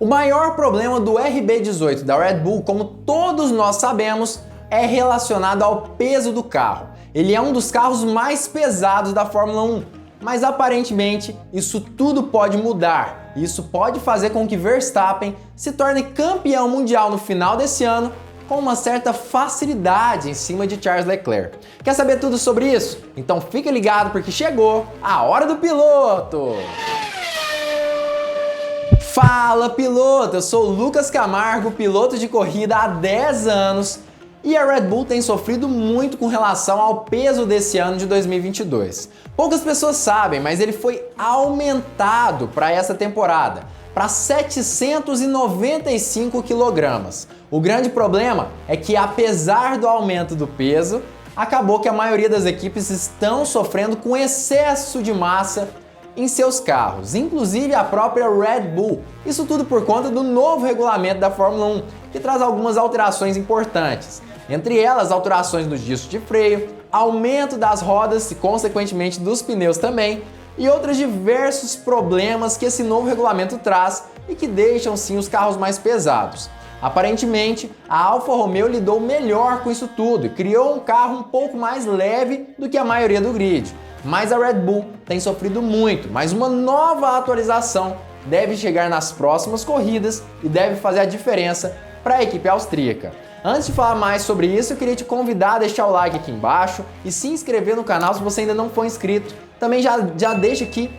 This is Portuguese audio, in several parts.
O maior problema do RB18 da Red Bull, como todos nós sabemos, é relacionado ao peso do carro. Ele é um dos carros mais pesados da Fórmula 1, mas aparentemente isso tudo pode mudar. Isso pode fazer com que Verstappen se torne campeão mundial no final desse ano com uma certa facilidade em cima de Charles Leclerc. Quer saber tudo sobre isso? Então fica ligado porque chegou a hora do piloto! Fala piloto, eu sou o Lucas Camargo, piloto de corrida há 10 anos e a Red Bull tem sofrido muito com relação ao peso desse ano de 2022. Poucas pessoas sabem, mas ele foi aumentado para essa temporada, para 795 kg. O grande problema é que apesar do aumento do peso, acabou que a maioria das equipes estão sofrendo com excesso de massa em seus carros, inclusive a própria Red Bull. Isso tudo por conta do novo regulamento da Fórmula 1, que traz algumas alterações importantes. Entre elas, alterações nos discos de freio, aumento das rodas e, consequentemente, dos pneus também, e outros diversos problemas que esse novo regulamento traz e que deixam, sim, os carros mais pesados. Aparentemente, a Alfa Romeo lidou melhor com isso tudo e criou um carro um pouco mais leve do que a maioria do grid. Mas a Red Bull tem sofrido muito, mas uma nova atualização deve chegar nas próximas corridas e deve fazer a diferença para a equipe austríaca. Antes de falar mais sobre isso, eu queria te convidar a deixar o like aqui embaixo e se inscrever no canal se você ainda não for inscrito. Também já deixa aqui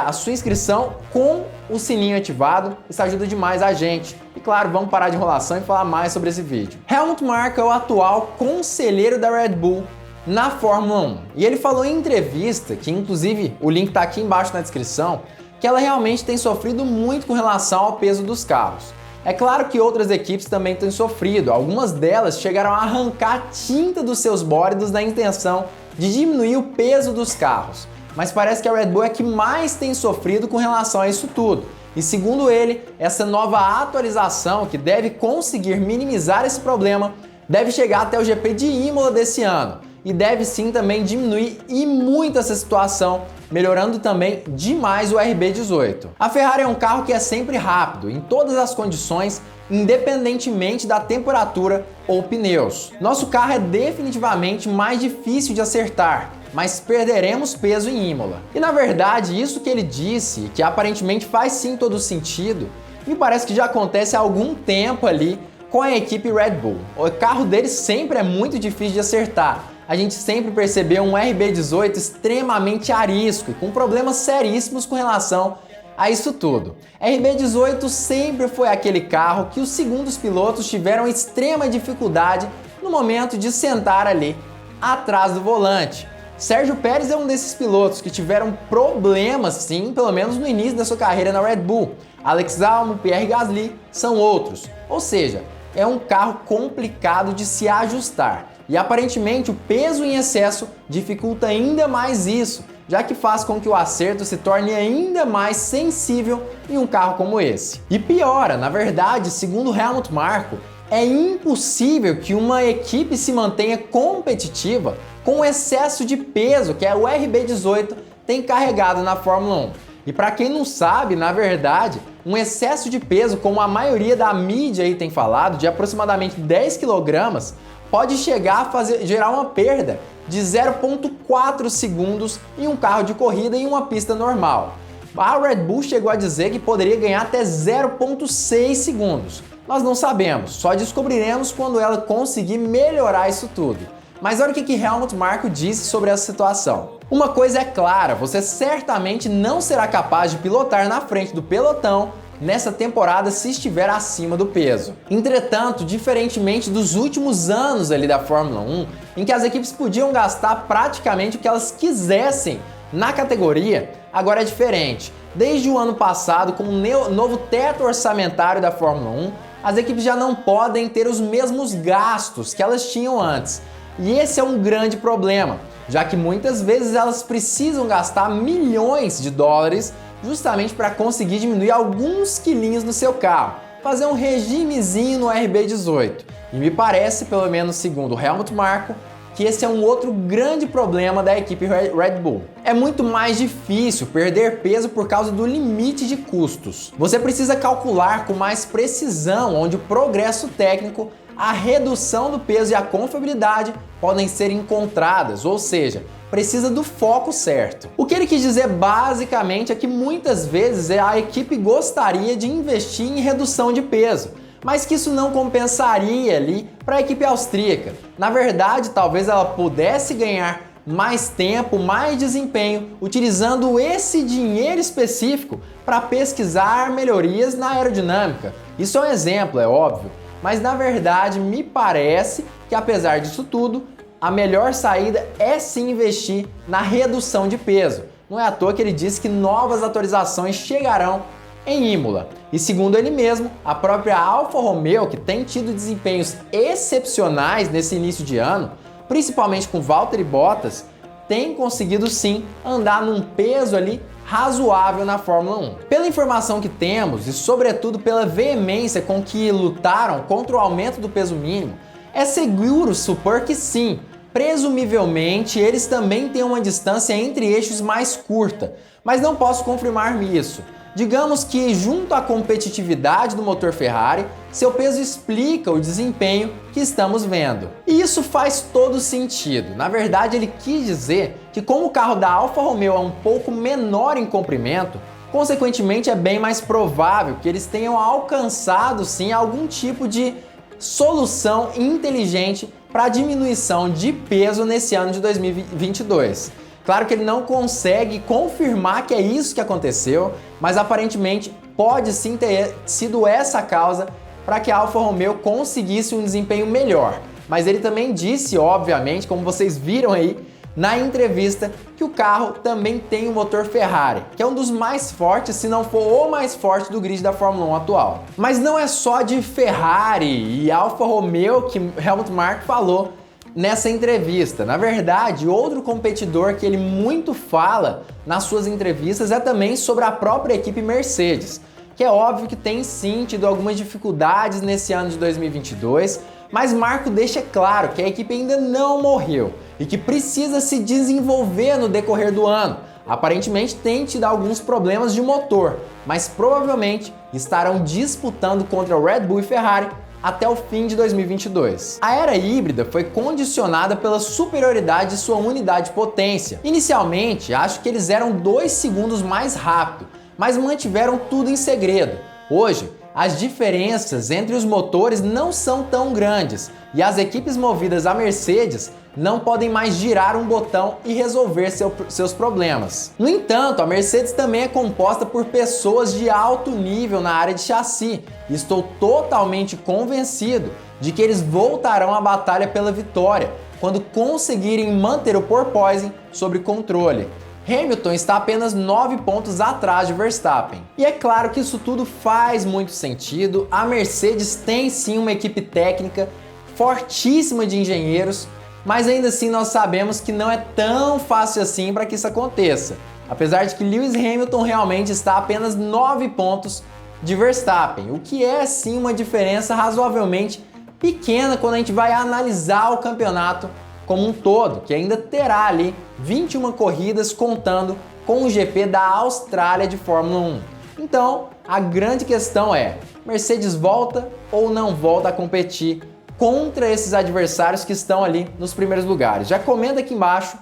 a sua inscrição com o sininho ativado, isso ajuda demais a gente. E claro, vamos parar de enrolação e falar mais sobre esse vídeo. Helmut Marko é o atual conselheiro da Red Bull na Fórmula 1. E ele falou em entrevista, que inclusive o link está aqui embaixo na descrição, que ela realmente tem sofrido muito com relação ao peso dos carros. É claro que outras equipes também têm sofrido, algumas delas chegaram a arrancar tinta dos seus bólidos na intenção de diminuir o peso dos carros. Mas parece que a Red Bull é que mais tem sofrido com relação a isso tudo. E segundo ele, essa nova atualização, que deve conseguir minimizar esse problema, deve chegar até o GP de Imola desse ano. E deve sim também diminuir e muito essa situação, melhorando também demais o RB18. A Ferrari é um carro que é sempre rápido, em todas as condições, independentemente da temperatura ou pneus. Nosso carro é definitivamente mais difícil de acertar, mas perderemos peso em Imola. E na verdade, isso que ele disse, que aparentemente faz sim todo sentido, me parece que já acontece há algum tempo ali com a equipe Red Bull. O carro deles sempre é muito difícil de acertar. A gente sempre percebeu um RB18 extremamente arisco e com problemas seríssimos com relação a isso tudo. RB18 sempre foi aquele carro que os segundos pilotos tiveram extrema dificuldade no momento de sentar ali atrás do volante. Sérgio Pérez é um desses pilotos que tiveram problemas sim, pelo menos no início da sua carreira na Red Bull. Alex Albon, Pierre Gasly são outros. Ou seja, é um carro complicado de se ajustar. E aparentemente o peso em excesso dificulta ainda mais isso, já que faz com que o acerto se torne ainda mais sensível em um carro como esse. E piora, na verdade, segundo Helmut Marko, é impossível que uma equipe se mantenha competitiva com o excesso de peso que o RB18 tem carregado na Fórmula 1. E para quem não sabe, na verdade, um excesso de peso, como a maioria da mídia aí tem falado, de aproximadamente 10 kg, pode chegar a gerar uma perda de 0,4 segundos em um carro de corrida em uma pista normal. A Red Bull chegou a dizer que poderia ganhar até 0,6 segundos. Nós não sabemos, só descobriremos quando ela conseguir melhorar isso tudo. Mas olha o que Helmut Marko disse sobre essa situação. Uma coisa é clara, você certamente não será capaz de pilotar na frente do pelotão nessa temporada se estiver acima do peso. Entretanto, diferentemente dos últimos anos ali da Fórmula 1, em que as equipes podiam gastar praticamente o que elas quisessem na categoria, agora é diferente. Desde o ano passado, com o novo teto orçamentário da Fórmula 1, as equipes já não podem ter os mesmos gastos que elas tinham antes. E esse é um grande problema, já que muitas vezes elas precisam gastar milhões de dólares justamente para conseguir diminuir alguns quilinhos no seu carro, fazer um regimezinho no RB18. E me parece, pelo menos segundo Helmut Marko, que esse é um outro grande problema da equipe Red Bull. É muito mais difícil perder peso por causa do limite de custos. Você precisa calcular com mais precisão onde o progresso técnico, a redução do peso e a confiabilidade podem ser encontradas, ou seja, precisa do foco certo. O que ele quis dizer basicamente é que muitas vezes a equipe gostaria de investir em redução de peso, mas que isso não compensaria ali para a equipe austríaca. Na verdade, talvez ela pudesse ganhar mais tempo, mais desempenho, utilizando esse dinheiro específico para pesquisar melhorias na aerodinâmica. Isso é um exemplo, é óbvio, mas na verdade me parece que apesar disso tudo, a melhor saída é sim investir na redução de peso. Não é à toa que ele disse que novas atualizações chegarão em Imola. E segundo ele mesmo, a própria Alfa Romeo, que tem tido desempenhos excepcionais nesse início de ano, principalmente com Valtteri Bottas, tem conseguido sim andar num peso ali razoável na Fórmula 1. Pela informação que temos e sobretudo pela veemência com que lutaram contra o aumento do peso mínimo, é seguro supor que sim, presumivelmente eles também têm uma distância entre eixos mais curta, mas não posso confirmar isso. Digamos que, junto à competitividade do motor Ferrari, seu peso explica o desempenho que estamos vendo. E isso faz todo sentido. Na verdade, ele quis dizer que como o carro da Alfa Romeo é um pouco menor em comprimento, consequentemente é bem mais provável que eles tenham alcançado sim algum tipo de solução inteligente para a diminuição de peso nesse ano de 2022. Claro que ele não consegue confirmar que é isso que aconteceu, mas aparentemente pode sim ter sido essa a causa para que a Alfa Romeo conseguisse um desempenho melhor. Mas ele também disse, obviamente, como vocês viram aí na entrevista, que o carro também tem um motor Ferrari, que é um dos mais fortes, se não for o mais forte do grid da Fórmula 1 atual. Mas não é só de Ferrari e Alfa Romeo que Helmut Marko falou nessa entrevista. Na verdade, outro competidor que ele muito fala nas suas entrevistas é também sobre a própria equipe Mercedes, que é óbvio que tem sim tido algumas dificuldades nesse ano de 2022, mas Marko deixa claro que a equipe ainda não morreu e que precisa se desenvolver no decorrer do ano. Aparentemente tem tido alguns problemas de motor, mas provavelmente estarão disputando contra o Red Bull e Ferrari até o fim de 2022. A era híbrida foi condicionada pela superioridade de sua unidade de potência. Inicialmente, acho que eles eram 2 segundos mais rápido, mas mantiveram tudo em segredo. Hoje, as diferenças entre os motores não são tão grandes e as equipes movidas a Mercedes não podem mais girar um botão e resolver seus problemas. No entanto, a Mercedes também é composta por pessoas de alto nível na área de chassi e estou totalmente convencido de que eles voltarão à batalha pela vitória quando conseguirem manter o porpoising sob controle. Hamilton está apenas 9 pontos atrás de Verstappen. E é claro que isso tudo faz muito sentido. A Mercedes tem sim uma equipe técnica fortíssima de engenheiros, mas ainda assim nós sabemos que não é tão fácil assim para que isso aconteça. Apesar de que Lewis Hamilton realmente está a apenas 9 pontos de Verstappen, o que é sim uma diferença razoavelmente pequena quando a gente vai analisar o campeonato como um todo, que ainda terá ali 21 corridas contando com o GP da Austrália de Fórmula 1. Então, a grande questão é, Mercedes volta ou não volta a competir contra esses adversários que estão ali nos primeiros lugares? Já comenta aqui embaixo,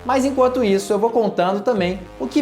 mas enquanto isso eu vou contando também o que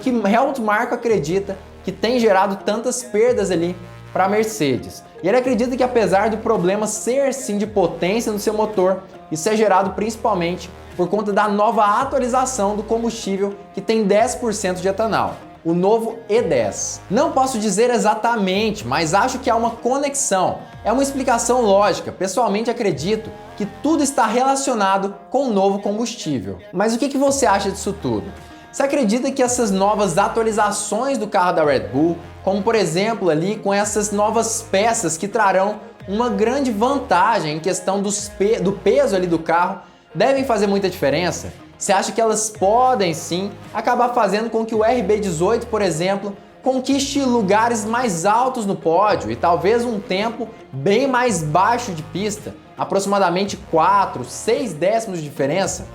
Helmut Marko acredita que tem gerado tantas perdas ali para a Mercedes. E ele acredita que apesar do problema ser sim de potência no seu motor, isso é gerado principalmente por conta da nova atualização do combustível que tem 10% de etanol, o novo E10. Não posso dizer exatamente, mas acho que há uma conexão. É uma explicação lógica. Pessoalmente acredito que tudo está relacionado com o novo combustível. Mas o que você acha disso tudo? Você acredita que essas novas atualizações do carro da Red Bull, como por exemplo ali com essas novas peças que trarão uma grande vantagem em questão do peso ali do carro, devem fazer muita diferença? Você acha que elas podem sim acabar fazendo com que o RB18, por exemplo, conquiste lugares mais altos no pódio e talvez um tempo bem mais baixo de pista, aproximadamente 4, 6 décimos de diferença?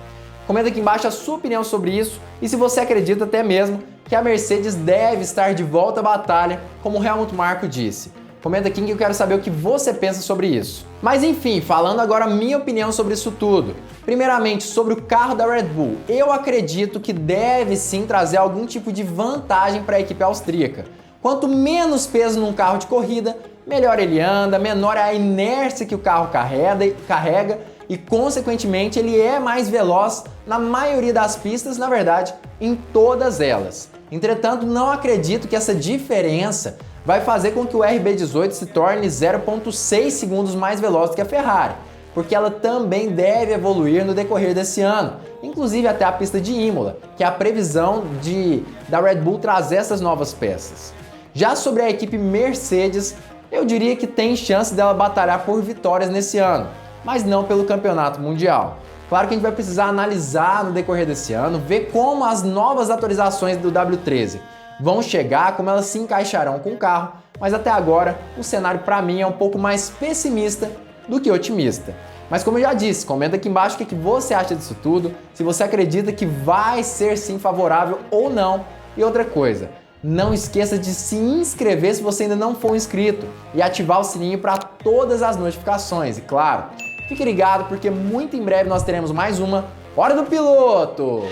Comenta aqui embaixo a sua opinião sobre isso e se você acredita até mesmo que a Mercedes deve estar de volta à batalha, como Helmut Marko disse. Comenta aqui que eu quero saber o que você pensa sobre isso. Mas enfim, falando agora a minha opinião sobre isso tudo. Primeiramente, sobre o carro da Red Bull, eu acredito que deve sim trazer algum tipo de vantagem para a equipe austríaca. Quanto menos peso num carro de corrida, melhor ele anda, menor é a inércia que o carro carrega e, consequentemente, ele é mais veloz na maioria das pistas, na verdade, em todas elas. Entretanto, não acredito que essa diferença vai fazer com que o RB18 se torne 0,6 segundos mais veloz do que a Ferrari, porque ela também deve evoluir no decorrer desse ano, inclusive até a pista de Imola, que é a previsão da Red Bull trazer essas novas peças. Já sobre a equipe Mercedes, eu diria que tem chance dela batalhar por vitórias nesse ano, mas não pelo campeonato mundial. Claro que a gente vai precisar analisar no decorrer desse ano, ver como as novas atualizações do W13 vão chegar, como elas se encaixarão com o carro, mas até agora o cenário para mim é um pouco mais pessimista do que otimista. Mas como eu já disse, comenta aqui embaixo o que você acha disso tudo, se você acredita que vai ser sim favorável ou não. E outra coisa, não esqueça de se inscrever se você ainda não for inscrito e ativar o sininho para todas as notificações. E claro, fique ligado porque muito em breve nós teremos mais uma Hora do Piloto!